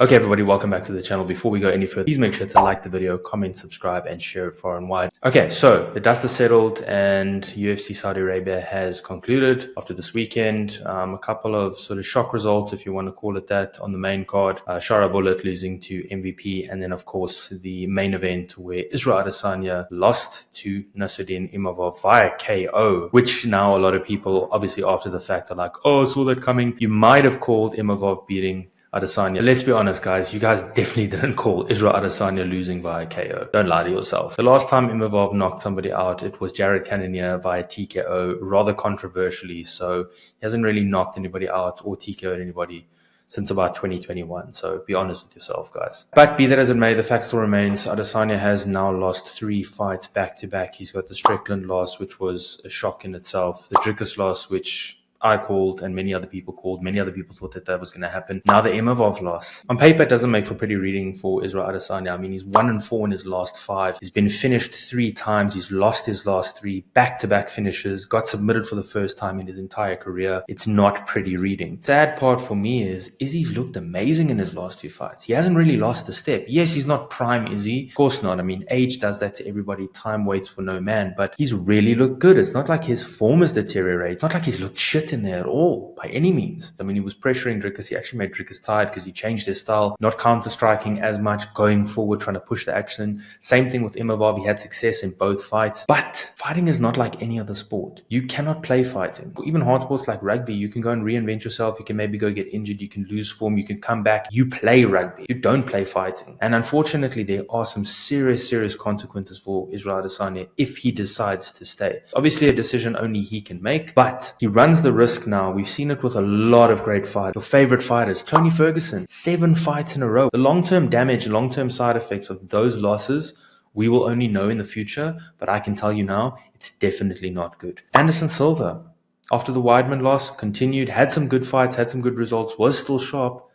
Okay, everybody, welcome back to the channel. Before we go any further, please make sure to like the video, comment, subscribe, and share it far and wide. Okay, so the dust is settled and UFC Saudi Arabia has concluded after this weekend. A couple of sort of shock results, if you want to call it that, on the main card. Shara Bullet losing to MVP, and then, of course, the main event where Israel Adesanya lost to Nasruddin Imavov via KO, which now a lot of people, obviously after the fact, are like, oh, I saw that coming. You might have called Imavov beating Adesanya. Let's be honest, guys. You guys definitely didn't call Israel Adesanya losing via KO. Don't lie to yourself. The last time Imavov knocked somebody out, it was Jared Cannonier via TKO, rather controversially. So he hasn't really knocked anybody out or TKO'd anybody since about 2021. So be honest with yourself, guys. But be that as it may, the fact still remains. Adesanya has now lost 3 fights back to back. He's got the Strickland loss, which was a shock in itself. The Dricus loss, which I called and many other people called. Many other people thought that was going to happen. Now the Imavov loss. On paper, it doesn't make for pretty reading for Israel Adesanya. I mean, he's 1-4 in his last 5. He's been finished 3 times. He's lost his last 3 back-to-back finishes. Got submitted for the first time in his entire career. It's not pretty reading. Sad part for me is Izzy's looked amazing in his last 2 fights. He hasn't really lost a step. Yes, he's not prime Izzy. Of course not. I mean, age does that to everybody. Time waits for no man. But he's really looked good. It's not like his form has deteriorated. It's not like he's looked shit in there at all, by any means. I mean, he was pressuring Dricus. He actually made Dricus tired because he changed his style, not counter-striking as much, going forward, trying to push the action. Same thing with Imavov. He had success in both fights. But fighting is not like any other sport. You cannot play fighting. Even hard sports like rugby, you can go and reinvent yourself. You can maybe go get injured. You can lose form. You can come back. You play rugby. You don't play fighting. And unfortunately, there are some serious consequences for Israel Adesanya if he decides to stay. Obviously, a decision only he can make, but he runs the risk now. We've seen it with a lot of great fighters. Your favorite fighters, Tony Ferguson, 7 fights in a row. The long-term damage, long-term side effects of those losses, we will only know in the future, but I can tell you now, it's definitely not good. Anderson Silva, after the Weidman loss, continued, had some good fights, had some good results, was still sharp,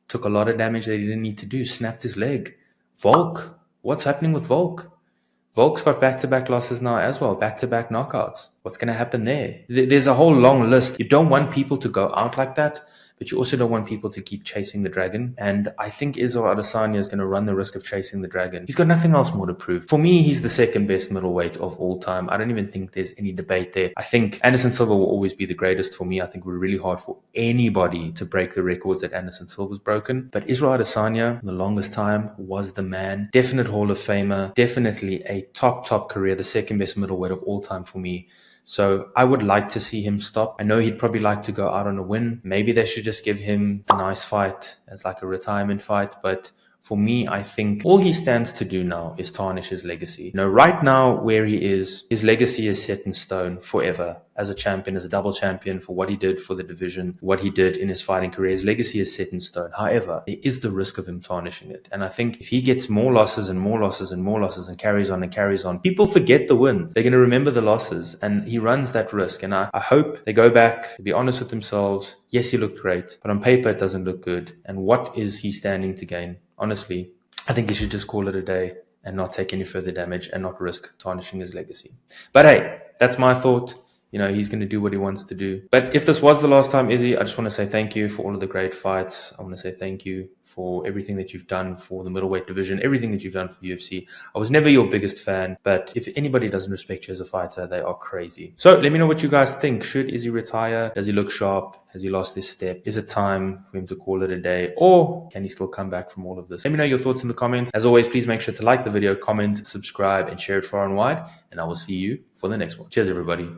took a lot of damage that he didn't need to do, snapped his leg. Volk, what's happening with Volk? Volk's got back-to-back losses now as well, back-to-back knockouts. What's going to happen there? There's a whole long list. You don't want people to go out like that, but you also don't want people to keep chasing the dragon. And I think Israel Adesanya is going to run the risk of chasing the dragon. He's got nothing else more to prove. For me, he's the second best middleweight of all time. I don't even think there's any debate there. I think Anderson Silva will always be the greatest for me. I think we're really hard for anybody to break the records that Anderson Silva's broken. But Israel Adesanya, the longest time, was the man. Definite Hall of Famer. Definitely a top career. The second best middleweight of all time for me. So I would like to see him stop. I know he'd probably like to go out on a win. Maybe they should just give him a nice fight as like a retirement fight. But for me, I think all he stands to do now is tarnish his legacy. You know, right now where he is, his legacy is set in stone forever. As a champion, as a double champion, for what he did for the division, what he did in his fighting career, his legacy is set in stone. However, there is the risk of him tarnishing it. And I think if he gets more losses and more losses and more losses and carries on, people forget the wins. They're going to remember the losses, and he runs that risk. And I hope they go back, be honest with themselves. Yes, he looked great, but on paper, it doesn't look good. And what is he standing to gain? Honestly, I think he should just call it a day and not take any further damage and not risk tarnishing his legacy. But hey, that's my thought. You know, he's going to do what he wants to do. But if this was the last time, Izzy, I just want to say thank you for all of the great fights. I want to say thank you for everything that you've done for the middleweight division, everything that you've done for UFC. I was never your biggest fan, but if anybody doesn't respect you as a fighter, they are crazy. So let me know what you guys think. Should Izzy retire? Does he look sharp? Has he lost his step? Is it time for him to call it a day? Or can he still come back from all of this? Let me know your thoughts in the comments. As always, please make sure to like the video, comment, subscribe, and share it far and wide. And I will see you for the next one. Cheers, everybody.